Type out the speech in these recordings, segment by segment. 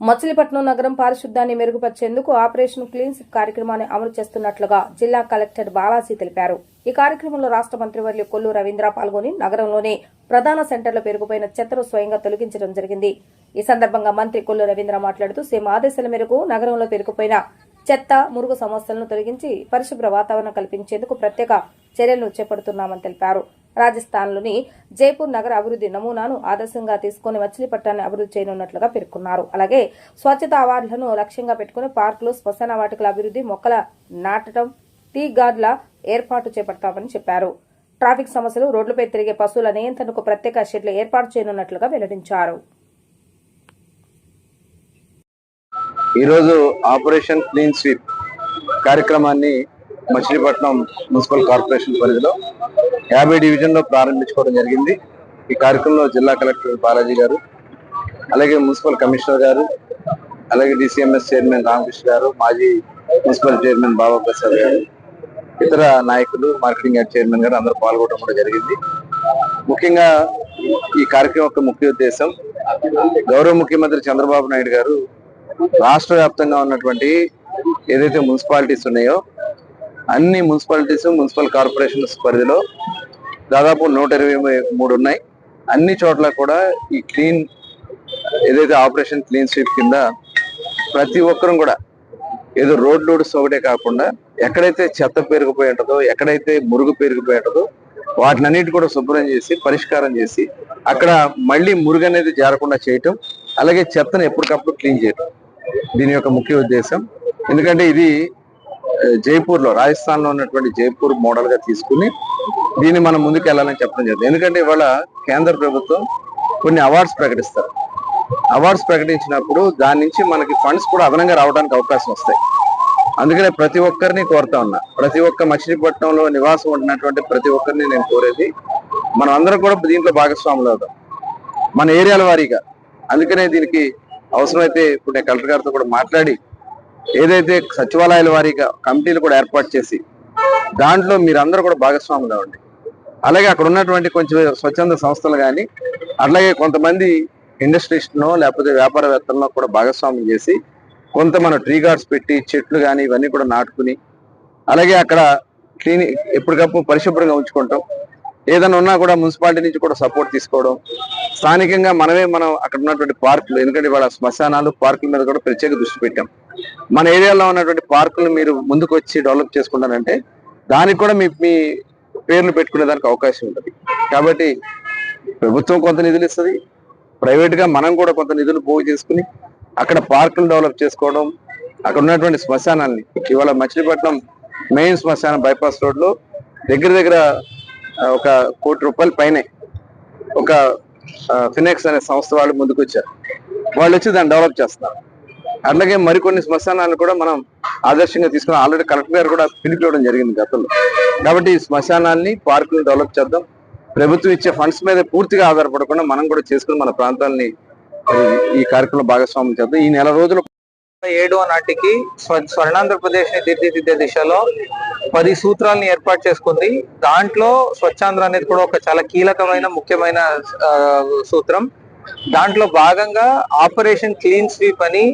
మచిలీపట్నం నగరం పారిశుద్ధ్యాన్ని మెరుగుపరిచేందుకు operation clean sweep కార్యక్రమాన్ని అమలు చేస్తున్నట్లుగా జిల్లా కలెక్టర్ బాలాజీ తెలిపారు. ఈ కార్యక్రమంలో రాష్ట్ర మంత్రివర్యులు కొల్లు రవీంద్ర పాల్గొని నగరంలోని ప్రధాన సెంటర్లో పెరిగిపోయిన చెత్తను స్వయంగా తొలగించడం జరిగింది. ఈ సందర్భంగా మంత్రి కొల్లు రవీంద్ర మాట్లాడుతూ సీఎం ఆదేశాల మేరకు నగరంలో పెరిగిపోయిన చెత్త, మురుగు సమస్యలను తొలగించి పరిశుభ్ర వాతావరణం కల్పించేందుకు ప్రత్యేక చర్యలను చేపడుతున్నామని తెలిపారు. రాజస్థాన్లోని జైపూర్ నగర అభివృద్ధి నమూనాను ఆదర్శంగా తీసుకుని మచిలీపట్నాన్ని అభివృద్ధి చేయనున్నట్లుగా పేర్కొన్నారు. అలాగే స్వచ్ఛత అవార్డులను లక్ష్యంగా పెట్టుకుని పార్కులు, శ్మశాన వాటికల అభివృద్ధి, మొక్కల నాటడం, టీ గార్డుల ఏర్పాటు చేపడతామని చెప్పారు. ట్రాఫిక్ సమస్యలు, రోడ్లపై తిరిగే పశువుల నియంత్రణకు ప్రత్యేక షెడ్లు ఏర్పాటు చేయనున్నట్లుగా వెల్లడించారు. ఈరోజు ఆపరేషన్ క్లీన్ స్వీప్ కార్యక్రమాన్ని మచిలీపట్నం మున్సిపల్ కార్పొరేషన్ పరిధిలో 50 డివిజన్లో ప్రారంభించుకోవడం జరిగింది. ఈ కార్యక్రమంలో జిల్లా కలెక్టర్ బాలాజీ గారు, అలాగే మున్సిపల్ కమిషనర్ గారు, అలాగే డిసిఎంఎస్ చైర్మన్ రామకృష్ణ గారు, మాజీ మున్సిపల్ చైర్మన్ బాబా ప్రసాద్ గారు, ఇతర నాయకులు, మార్కెటింగ్ యార్డ్ చైర్మన్ గారు అందరూ పాల్గొనడం కూడా జరిగింది. ముఖ్యంగా ఈ కార్యక్రమం యొక్క ముఖ్య ఉద్దేశం, గౌరవ ముఖ్యమంత్రి చంద్రబాబు నాయుడు గారు రాష్ట్ర వ్యాప్తంగా ఉన్నటువంటి ఏదైతే మున్సిపాలిటీస్ ఉన్నాయో అన్ని మున్సిపాలిటీస్, మున్సిపల్ కార్పొరేషన్స్ పరిధిలో దాదాపు 123 ఉన్నాయి. అన్ని చోట్ల కూడా ఈ క్లీన్ ఏదైతే ఆపరేషన్ క్లీన్ స్వీప్ కింద ప్రతి ఒక్కరూ కూడా ఏదో రోడ్ లోడ్స్ ఒకటే కాకుండా ఎక్కడైతే చెత్త పెరిగిపోయి ఉంటుందో, ఎక్కడైతే మురుగు పెరిగిపోయి ఉంటుందో వాటినన్నిటి కూడా శుభ్రం చేసి పరిష్కారం చేసి అక్కడ మళ్ళీ మురుగు అనేది జారకుండా చేయటం, అలాగే చెత్తను ఎప్పటికప్పుడు క్లీన్ చేయటం దీని యొక్క ముఖ్య ఉద్దేశం. ఎందుకంటే ఇది జైపూర్ లో, రాజస్థాన్ లో ఉన్నటువంటి జైపూర్ మోడల్ గా తీసుకుని దీన్ని మనం ముందుకు వెళ్ళాలని చెప్పడం జరిగింది. ఎందుకంటే ఇవాళ కేంద్ర ప్రభుత్వం కొన్ని అవార్డ్స్ ప్రకటిస్తారు. అవార్డ్స్ ప్రకటించినప్పుడు దాని నుంచి మనకి ఫండ్స్ కూడా అదనంగా రావడానికి అవకాశం వస్తాయి. అందుకనే ప్రతి ఒక్కరిని కోరుతా ఉన్నా, ప్రతి ఒక్క మచిలీపట్నంలో నివాసం ఉంటున్నటువంటి ప్రతి ఒక్కరిని నేను కోరేది, మనం అందరం కూడా దీంట్లో భాగస్వాములు అవుతాం మన ఏరియాల వారీగా. అందుకనే దీనికి అవసరమైతే ఇప్పుడు నేను కలెక్టర్ గారితో కూడా మాట్లాడి ఏదైతే సచివాలయాల వారీగా కమిటీలు కూడా ఏర్పాటు చేసి దాంట్లో మీరందరూ కూడా భాగస్వాములు అవ్వండి. అలాగే అక్కడ ఉన్నటువంటి కొంచెం స్వచ్ఛంద సంస్థలు కానీ, అట్లాగే కొంతమంది ఇండస్ట్రీస్ట్నో లేకపోతే వ్యాపారవేత్తలను కూడా భాగస్వామ్యం చేసి కొంత మన ట్రీ గార్డ్స్ పెట్టి చెట్లు కానీ ఇవన్నీ కూడా నాటుకుని, అలాగే అక్కడ క్లీన్ ఎప్పటికప్పుడు పరిశుభ్రంగా ఉంచుకుంటాం. ఏదైనా ఉన్నా కూడా మున్సిపాలిటీ నుంచి కూడా సపోర్ట్ తీసుకోవడం, స్థానికంగా మనం అక్కడ ఉన్నటువంటి పార్కులు, ఎందుకంటే ఇవాళ శ్మశానాలు, పార్కుల మీద కూడా ప్రత్యేక దృష్టి పెట్టాం. మన ఏరియాలో ఉన్నటువంటి పార్కులు మీరు ముందుకు వచ్చి డెవలప్ చేసుకుంటారంటే దానికి కూడా మీ పేర్లు పెట్టుకునే దానికి అవకాశం ఉంటుంది. కాబట్టి ప్రభుత్వం కొంత నిధులు ఇస్తుంది, ప్రైవేట్ గా మనం కూడా కొంత నిధులు పోగు చేసుకుని అక్కడ పార్కులు డెవలప్ చేసుకోవడం, అక్కడ ఉన్నటువంటి శ్మశానాన్ని, ఇవాళ మచిలీపట్నం మెయిన్ శ్మశానం బైపాస్ రోడ్ లో దగ్గర ఒక ₹1 కోటి పైనే ఒక ఫినెక్స్ అనే సంస్థ వాళ్ళు ముందుకు వచ్చారు. వాళ్ళు వచ్చి దాన్ని డెవలప్ చేస్తున్నారు. అట్లాగే మరికొన్ని శ్మశానాలను కూడా మనం ఆదర్శంగా తీసుకుని ఆల్రెడీ కలెక్టర్ గారు కూడా పిలిపివ్వడం జరిగింది గతంలో. కాబట్టి ఈ శ్మశానాన్ని, పార్కులను డెవలప్ చేద్దాం. ప్రభుత్వం ఇచ్చే ఫండ్స్ మీద పూర్తిగా ఆధారపడకుండా మనం కూడా చేసుకుని మన ప్రాంతాలని ఈ కార్యక్రమంలో భాగస్వామ్యం చేద్దాం. ఈ నెల రోజులు 7వ నాటికి స్వర్ణాంధ్రప్రదేశ్ ని తీర్చిదిద్దే దిశలో 10 సూత్రాలను ఏర్పాటు చేసుకుంది. దాంట్లో స్వచ్ఛాంధ్ర అనేది కూడా ఒక చాలా కీలకమైన ముఖ్యమైన సూత్రం. దాంట్లో భాగంగా ఆపరేషన్ క్లీన్ స్వీప్ అని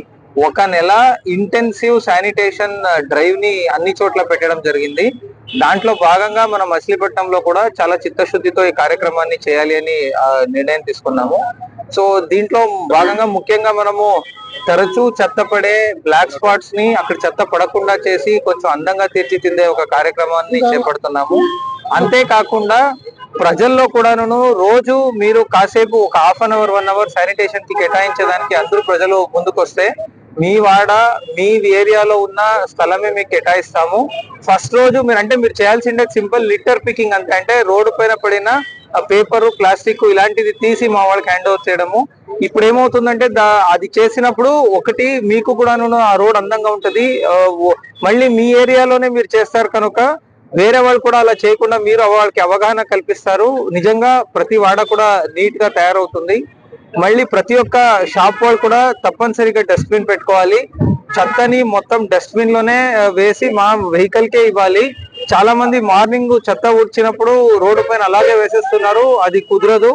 ఒక నెల ఇంటెన్సివ్ శానిటేషన్ డ్రైవ్ ని అన్ని చోట్ల పెట్టడం జరిగింది. దాంట్లో భాగంగా మన మచిలీపట్నంలో కూడా చాలా చిత్తశుద్ధితో ఈ కార్యక్రమాన్ని చేయాలి అని నిర్ణయం తీసుకున్నాము. సో దీంట్లో భాగంగా ముఖ్యంగా మనము తరచూ చెత్త పడే బ్లాక్ స్పాట్స్ ని అక్కడ చెత్త పడకుండా చేసి కొంచెం అందంగా తీర్చిదిద్దే ఒక కార్యక్రమాన్ని చేపడుతున్నాము. అంతేకాకుండా ప్రజల్లో కూడాను రోజు మీరు కాసేపు ఒక ½ అవర్ 1 అవర్ శానిటేషన్ కి కేటాయించడానికి అందరూ ప్రజలు ముందుకొస్తే మీ వాడ, మీ ఏరియాలో ఉన్న స్థలమే మీకు కేటాయిస్తాము. ఫస్ట్ రోజు మీరు చేయాల్సిందే సింపుల్ లిటర్ పికింగ్ అంతే. అంటే రోడ్డు పైన పడిన పేపరు, ప్లాస్టిక్ ఇలాంటిది తీసి మా వాళ్ళకి హ్యాండ్ ఓవర్ చేయడము. ఇప్పుడు ఏమవుతుందంటే అది చేసినప్పుడు ఒకటి మీకు కూడాను ఆ రోడ్ అందంగా ఉంటది, మళ్ళీ మీ ఏరియాలోనే మీరు చేస్తారు కనుక వేరే వాళ్ళు కూడా అలా చేయకుండా మీరు వాళ్ళకి అవగాహన కల్పిస్తారు. నిజంగా ప్రతి వాడ కూడా నీట్ గా తయారవుతుంది. మళ్ళీ ప్రతి ఒక్క షాప్ వాళ్ళు కూడా తప్పనిసరిగా డస్ట్బిన్ పెట్టుకోవాలి. చెత్తని మొత్తం డస్ట్బిన్ లోనే వేసి మా వెహికల్ కే ఇవ్వాలి. చాలా మంది మార్నింగ్ చెత్త ఊడ్చినప్పుడు రోడ్డు పైన అలాగే వేసేస్తున్నారు, అది కుదరదు.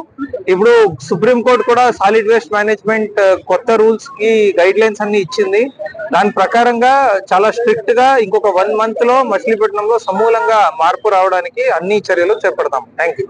ఇప్పుడు సుప్రీం కోర్టు కూడా సాలిడ్ వేస్ట్ మేనేజ్మెంట్ కొత్త రూల్స్ కి గైడ్ లైన్స్ అన్ని ఇచ్చింది. దాని ప్రకారంగా చాలా స్ట్రిక్ట్ గా ఇంకొక 1 month లో మచిలీపట్నంలో సమూలంగా మార్పు రావడానికి అన్ని చర్యలు చేపడతాం. Thank you.